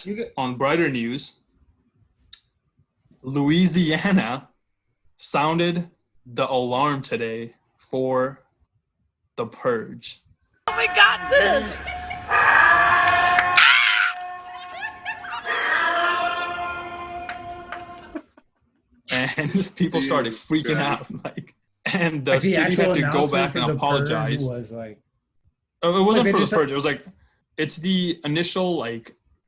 But on brighter news, Louisiana sounded the alarm today for the purge. Oh, we got this! And people started freaking out, and the city had to go back and apologize. Was like, it wasn't for the purge. It was like, it's the initial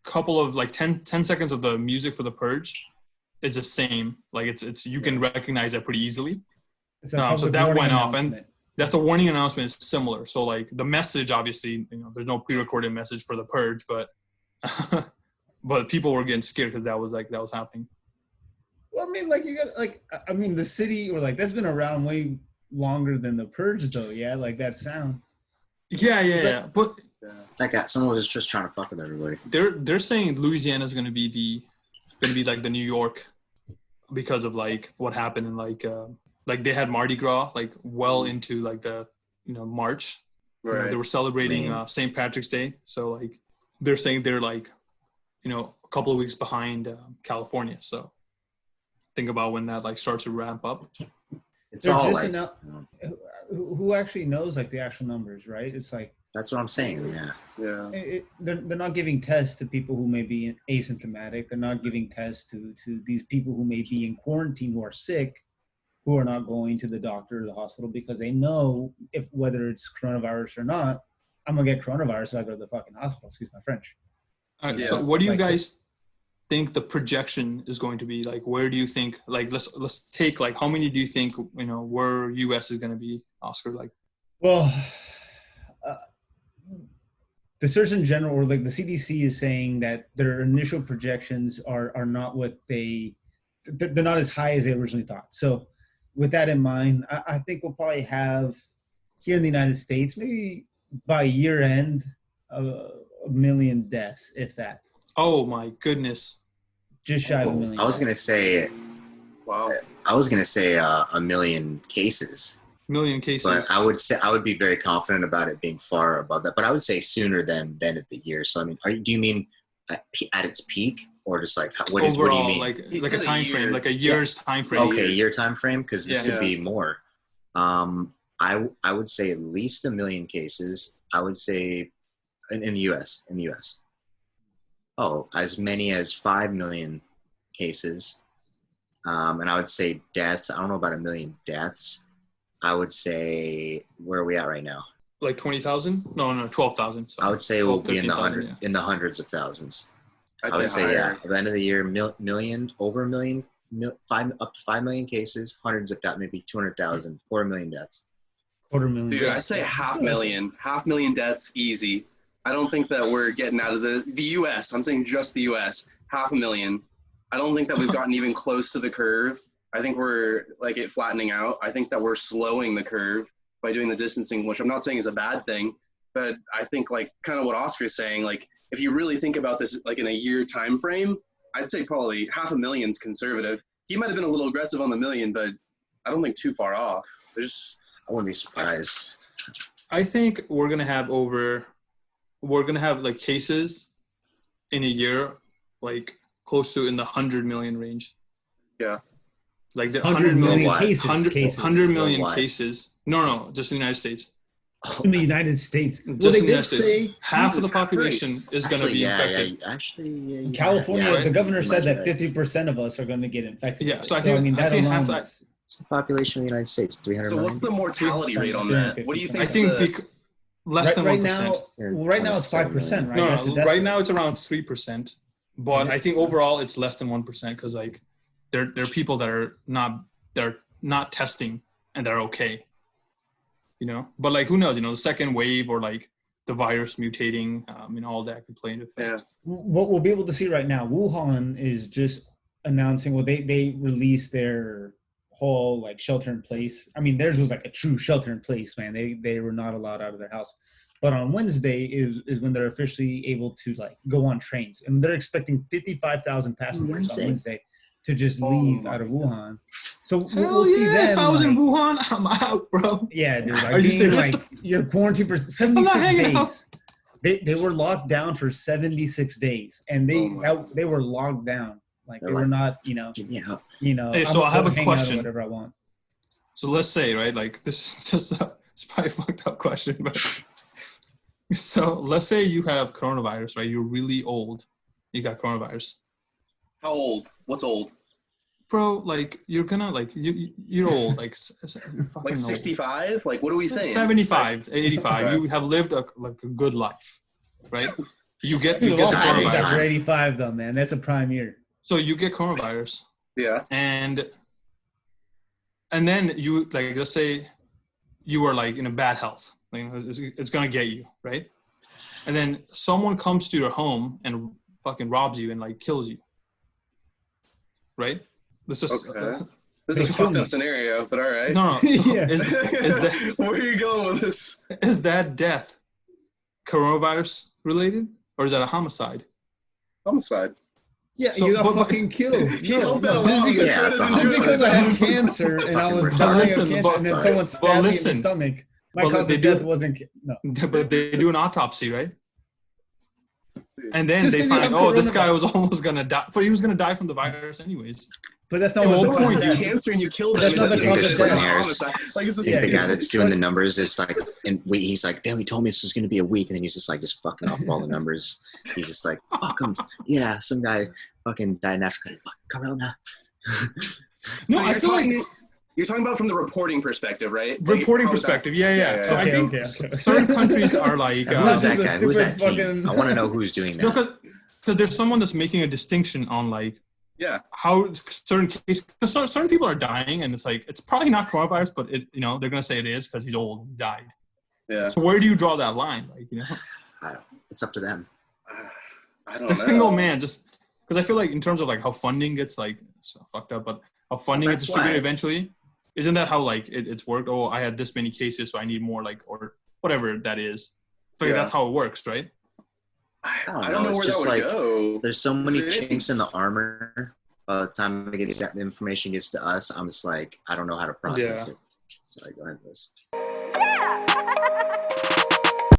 couple of 10 seconds of the music for the purge is the same. Like it's you can recognize that pretty easily. So that went off, and that's a warning announcement. It's similar. So the message, obviously, there's no pre-recorded message for the purge, but but people were getting scared because that was happening. Well, I mean, you got the city or that's been around way longer than the purge, though. Yeah, that sound. Yeah. But that guy, someone was just trying to fuck with everybody. They're saying Louisiana is going to be like the New York because of what happened in they had Mardi Gras well into the March. Right. They were celebrating St. Patrick's Day, so they're saying they're a couple of weeks behind California. So think about when that starts to ramp up. It's all who actually knows the actual numbers, right? It's that's what I'm saying. Yeah. They're not giving tests to people who may be asymptomatic. They're not giving tests to these people who may be in quarantine who are sick, who are not going to the doctor or the hospital because they know whether it's coronavirus or not, I'm gonna get coronavirus if I go to the fucking hospital. Excuse my French. All right. So what do you guys think the projection is going to be? Where do you think let's take how many do you think where US is going to be, Oscar? Well, the Surgeon General or the CDC is saying that their initial projections are not what they're not as high as they originally thought. So with that in mind, I think we'll probably have here in the United States maybe by year end a million deaths, if that. Oh my goodness! Just shy of a million. I was gonna say, wow. I was gonna say a million cases. Million cases. But I would be very confident about it being far above that. But I would say sooner than at the year. So I mean, do you mean at its peak, or just what do you mean? Like a time frame, like a year's time frame. Okay, year time frame, because this could be more. I would say at least 1 million cases. I would say in the U.S. Oh, as many as 5 million cases. And I would say deaths. I don't know about 1 million deaths. I would say, where are we at right now? 20,000? No, 12,000. I would say we'll be in the hundreds of thousands. I would say at the end of the year, million, over 1 million, up to 5 million cases, hundreds of that, maybe 200,000, 250,000 deaths. 250,000. Dude, I say half million deaths, easy. I don't think that we're getting out of the U.S. I'm saying just the U.S. 500,000. I don't think that we've gotten even close to the curve. I think we're it flattening out. I think that we're slowing the curve by doing the distancing, which I'm not saying is a bad thing, but I think kind of what Oscar is saying, if you really think about this in a year time frame, I'd say probably 500,000's conservative. He might have been a little aggressive on the million, but I don't think too far off. I wouldn't be surprised. I think we're gonna have cases in a year close to in the 100 million range. Yeah. The 100 million cases. 100 million cases. No, just in the United States. In the United States. Just in the United States. Half of the population is going to be infected. In California, the governor said that 50% of us are going to get infected. Yeah, so I think half that. What's the population of the United States? 300 million? So what's the mortality rate on that? What do you think? I think less than 1%. Right now it's 5%, right? No, right now it's around 3%. But I think overall it's less than 1% because there are people that are not testing and they're okay. But who knows? The second wave or the virus mutating, all that could play into effect. Yeah. What we'll be able to see right now, Wuhan is just announcing. Well, they released their whole shelter in place. I mean, theirs was a true shelter in place, man. They were not allowed out of their house. But on Wednesday is when they're officially able to go on trains, and they're expecting 55,000 passengers on Wednesday to just leave out of Wuhan. So we'll see them. If I was in Wuhan, I'm out, bro. Yeah, dude. Are you saying you're quarantined for 76 days? They were locked down for 76 days, and they were locked down. Like they were not, Hey, so I have a question. Whatever I want. So let's say, right, like this is just it's probably a fucked up question, but so let's say you have coronavirus, right? You're really old. You got coronavirus. How old? What's old? Bro, like you're gonna like you're old, like like 65. Like what are we saying? 75, 85. You have lived a good life, right? You get the coronavirus. After 85, though, man, that's a prime year. So you get coronavirus. Yeah. And then you like let's say you were like in a bad health, like it's gonna get you, right? And then someone comes to your home and fucking robs you and like kills you, right? This is this is a fucked up scenario, but all right. No. So is that where are you going with this? Is that death coronavirus related, or is that a homicide? Homicide. Yeah, so, you got fucking killed. No, just because I had cancer and I was dying of cancer, and then someone stabbed me in the stomach. My cause of death wasn't. No. But they do an autopsy, right? And then they find, this guy was almost gonna die. He was gonna die from the virus, anyways. But that's not the point. You cancer and you killed him. That's not the the guy that's doing the numbers is like, and he's like, damn, he told me this was gonna be a week, and then he's just like, fucking off all the numbers. He's just like, fuck him. Yeah, some guy fucking died naturally. Fuck Corona. No, I feel like you're talking about from the reporting perspective, right? Reporting perspective, yeah. So I think certain countries are like, who's that guy? Who's that team? I want to know who's doing that. Because there's someone that's making a distinction on like. Yeah. How certain cases, because certain people are dying, and it's like it's probably not coronavirus, but they're gonna say it is because he's old, he died. Yeah. So where do you draw that line? Like it's up to them. I don't know. The single man, just because I feel like in terms of like how funding gets like so fucked up, but how funding gets distributed eventually, isn't that how like it's worked? Oh, I had this many cases, so I need more, like, or whatever that is. I feel like that's how it works, right? I don't know where that would go. There's so many chinks in the armor. By the time the information gets to us, I'm just like, I don't know how to process it. So go ahead with this. Yeah.